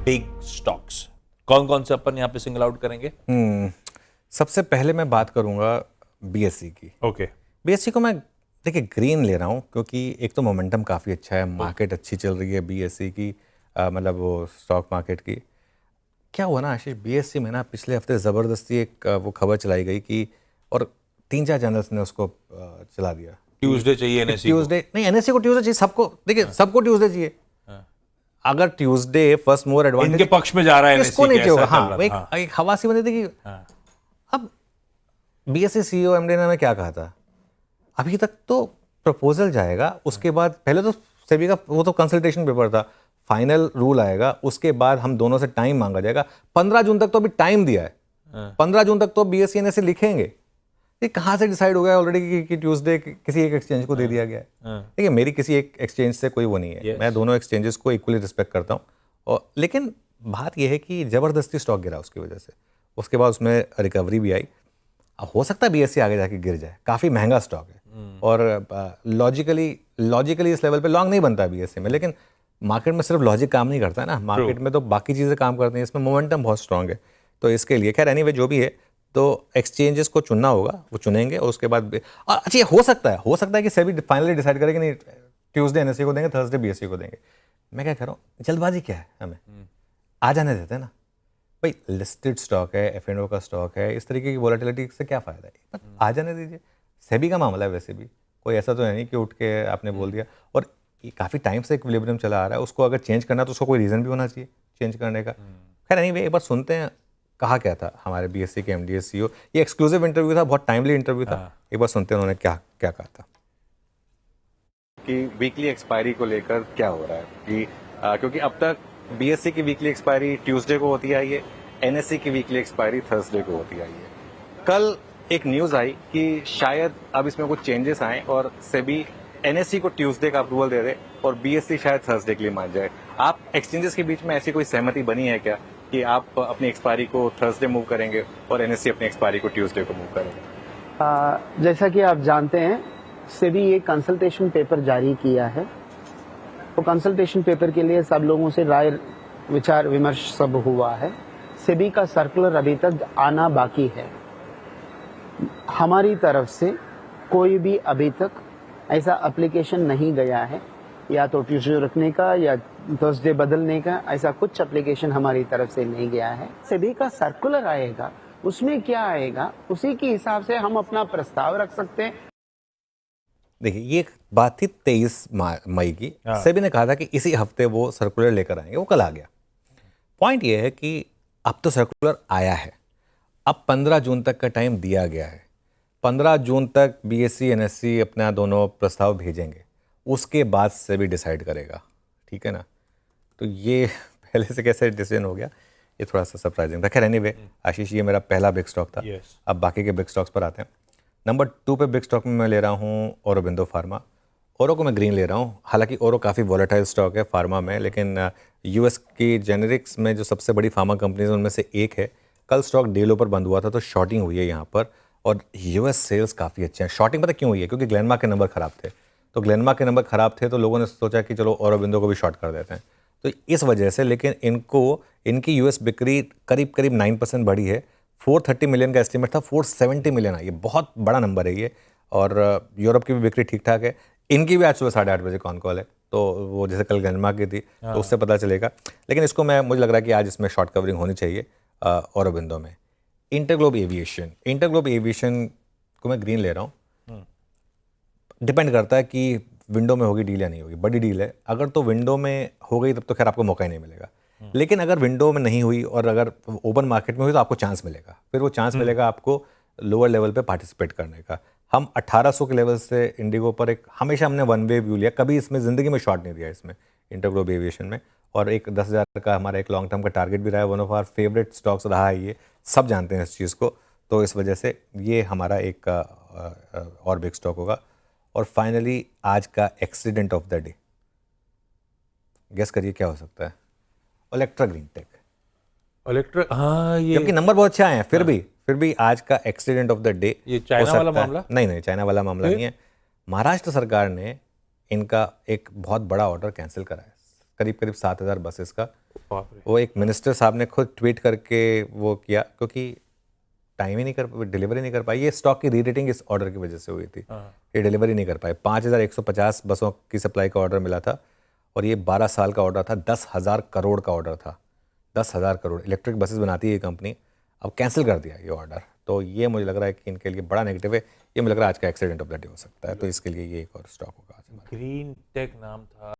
Big stocks, कौन कौन से अपन यहाँ पे सिंगल आउट करेंगे? सबसे पहले मैं बात करूंगा बीएसई की। ओके। बीएसई को मैं देखिए ग्रीन ले रहा हूँ क्योंकि एक तो मोमेंटम काफ़ी अच्छा है, मार्केट अच्छी चल रही है बीएसई की, मतलब वो स्टॉक मार्केट की। क्या हुआ ना आशीष, बीएसई में ना पिछले हफ्ते ज़बरदस्ती एक वो खबर चलाई गई कि, और 3-4 चैनल्स ने उसको चला दिया, ट्यूसडे चाहिए एनएससी को। ट्यूसडे नहीं, एनएससी को ट्यूसडे चाहिए सबको। देखिए सबको ट्यूसडे चाहिए। अगर ट्यूसडे फर्स्ट मूवर एडवांटेज इनके पक्ष में जा रहा है किसको NSE नहीं के, चाहिए होगा। ऐसा हाँ, चल रहा था। एक हवा सी बनी थी कि अब बीएसई सीईओ एमडी ने क्या कहा था, अभी तक तो प्रपोजल जाएगा, उसके बाद पहले तो सेबी का वो तो कंसल्टेशन पेपर था, फाइनल रूल आएगा, उसके बाद हम दोनों से टाइम मांगा जाएगा। 15 जून तक तो अभी टाइम दिया है, 15 जून तक तो बीएसई एनएससी लिखेंगे। ये कहाँ से डिसाइड हो गया ऑलरेडी कि ट्यूसडे किसी एक एक्सचेंज को दे दिया गया है? देखिए मेरी किसी एक एक्सचेंज से कोई वो नहीं है, मैं दोनों एक्सचेंजेस को इक्वली रिस्पेक्ट करता हूँ। और लेकिन बात यह है कि ज़बरदस्ती स्टॉक गिरा उसकी वजह से, उसके बाद उसमें रिकवरी भी आई। अब हो सकता है बीएसई आगे जाके गिर जाए, काफ़ी महंगा स्टॉक है और लॉजिकली इस लेवल पे लॉन्ग नहीं बनता बीएसई में। लेकिन मार्केट में सिर्फ लॉजिक काम नहीं करता है ना, मार्केट में तो बाकी चीज़ें काम करती हैं, इसमें मोमेंटम बहुत स्ट्रांग है। तो इसके लिए खैर एनीवे जो भी है, तो एक्सचेंजेस को चुनना होगा, वो चुनेंगे और उसके बाद अच्छा ये हो सकता है कि सेबी फाइनली डिसाइड करे कि नहीं ट्यूसडे एनएससी को देंगे, थर्सडे बीएसई को देंगे। मैं क्या कह रहा हूँ, जल्दबाजी क्या है, हमें आ जाने देते हैं ना भाई। लिस्टेड स्टॉक है, एफ&ओ का स्टॉक है, इस तरीके की वॉलेटिलिटी से क्या फ़ायदा है, पर आ जाने दीजिए। सेबी का मामला है, वैसे भी कोई ऐसा तो है नहीं कि उठ के आपने बोल दिया। और काफ़ी टाइम से इक्विलिब्रियम चला आ रहा है, उसको अगर चेंज करना है तो उसको कोई रीज़न भी होना चाहिए चेंज करने का। खैर एनीवे एक बार सुनते हैं कहा क्या था हमारे बीएसई के एमडी सीईओ। ये एक्सक्लूसिव इंटरव्यू था, बहुत टाइमली इंटरव्यू था। एक बार सुनते हैं उन्होंने क्या क्या कहा था कि वीकली एक्सपायरी को लेकर क्या हो रहा है कि क्योंकि अब तक बीएसई की वीकली एक्सपायरी ट्यूसडे को होती आई है, एनएससी की वीकली एक्सपायरी थर्सडे को होती आई है। कल एक न्यूज आई कि शायद अब इसमें कुछ चेंजेस आए और सेबी एनएससी को ट्यूसडे का अप्रूवल दे दे और बीएसई शायद थर्सडे के लिए मान जाए। आप एक्सचेंजेस के बीच में ऐसी कोई सहमति बनी है क्या कि आप अपनी एक्सपायरी को थर्सडे मूव करेंगे और एनएससी अपनी एक्सपायरी को ट्यूसडे को मूव करेंगे? जैसा कि आप जानते हैं, सेबी एक कंसल्टेशन पेपर जारी किया है। तो कंसल्टेशन पेपर के लिए सब लोगों से राय विचार विमर्श सब हुआ है। सेबी का सर्कुलर अभी तक आना बाकी है। हमारी तरफ से कोई भी अभी तक ऐसा एप्लीकेशन नहीं गया है, या तो ट्यूसडे रखने का या थर्सडे बदलने का, ऐसा कुछ एप्लीकेशन हमारी तरफ से नहीं गया है। सेबी का सर्कुलर आएगा, उसमें क्या आएगा उसी के हिसाब से हम अपना प्रस्ताव रख सकते हैं। देखिए ये एक बात थी 23 मई की, सेबी ने कहा था कि इसी हफ्ते वो सर्कुलर लेकर आएंगे, वो कल आ गया। पॉइंट ये है कि अब तो सर्कुलर आया है, अब 15 जून तक का टाइम दिया गया है। 15 जून तक बीएसई एनएससी अपना दोनों प्रस्ताव भेजेंगे, उसके बाद सेबी डिसाइड करेगा, ठीक है ना। तो ये पहले से कैसे डिसीजन हो गया, ये थोड़ा सा सरप्राइजिंग था। खैर एनीवे आशीष, ये मेरा पहला बिग स्टॉक था। अब बाकी के बिग स्टॉक्स पर आते हैं। नंबर 2 पे बिग स्टॉक में मैं ले रहा हूँ औरोबिंदो फार्मा। औरो को मैं ग्रीन ले रहा हूँ, हालांकि औरो काफ़ी वॉलेटाइल स्टॉक है फार्मा में, लेकिन यूएस की जेनेरिक्स में जो सबसे बड़ी फार्मा कंपनीज उनमें से एक है। कल स्टॉक डे लो पर बंद हुआ था, तो शॉर्टिंग हुई है यहाँ पर और यूएस सेल्स काफ़ी अच्छे हैं। शॉर्टिंग पता क्यों हुई है, क्योंकि ग्लेनमार्क के नंबर ख़राब थे, तो ग्लेनमार्क के नंबर ख़राब थे तो लोगों ने सोचा कि चलो औरोबिंदो को भी शॉर्ट कर देते हैं, तो इस वजह से। लेकिन इनकी यूएस बिक्री करीब 9% बढ़ी है। 430 मिलियन का एस्टीमेट था, 470 मिलियन है, ये बहुत बड़ा नंबर है ये। और यूरोप की भी बिक्री ठीक ठाक है। इनकी भी आज सुबह 8:30 बजे कॉन कॉल है, तो वो जैसे कल ग्लेनमार्क की थी तो उससे पता चलेगा। लेकिन इसको मुझे लग रहा है कि आज इसमें शॉर्ट कवरिंग होनी चाहिए औरोबिंदो में। इंटरग्लोब एविएशन को मैं ग्रीन ले रहा हूँ। डिपेंड करता है कि विंडो में होगी डील या नहीं होगी, बड़ी डील है। अगर तो विंडो में हो गई तब तो खैर आपको मौका ही नहीं मिलेगा, लेकिन अगर विंडो में नहीं हुई और अगर ओपन मार्केट में हुई तो आपको चांस मिलेगा, फिर वो चांस मिलेगा आपको लोअर लेवल पे पार्टिसिपेट करने का। हम 1800 के लेवल से इंडिगो पर हमेशा हमने वन वे व्यू लिया, कभी इसमें ज़िंदगी में शॉर्ट नहीं दिया इसमें इंटरग्लोब एविएशन में। और एक 10,000 का हमारा एक लॉन्ग टर्म का टारगेट भी रहा है, one of our favourite stocks रहा है, ये सब जानते हैं इस चीज़ को। तो इस वजह से ये हमारा एक और बिग स्टॉक होगा। और फाइनली आज का accident of the day, guess करिए क्या हो सकता है? ओलेक्ट्रा ग्रीन टेक। हाँ, ये क्योंकि नंबर बहुत अच्छे आए हैं, फिर भी आज का एक्सीडेंट ऑफ द डे ये चाइना वाला मामला नहीं, चाइना वाला मामला नहीं है। महाराष्ट्र सरकार ने इनका एक बहुत बड़ा ऑर्डर कैंसिल करा है, करीब करीब 7,000 बसेस का। बाप रे। वो एक मिनिस्टर साहब ने खुद ट्वीट करके वो किया, क्योंकि टाइम ही नहीं कर, डिलीवरी नहीं कर पाई। ये स्टॉक की रीरेटिंग इस ऑर्डर की वजह से हुई थी। ये डिलीवरी नहीं कर पाए। 5,150 बसों की सप्लाई का ऑर्डर मिला था और ये 12 साल का ऑर्डर था, 10,000 करोड़ का ऑर्डर था। 10,000 करोड़ इलेक्ट्रिक बसेस बनाती है ये कंपनी, अब कैंसिल कर दिया ये ऑर्डर। तो ये मुझे लग रहा है कि इनके लिए बड़ा नेगेटिव है। ये मुझे लग रहा है आज का एक्सीडेंट ऑफ द डे हो सकता है, तो इसके लिए ये एक और स्टॉक होगा। ग्रीन टेक नाम था।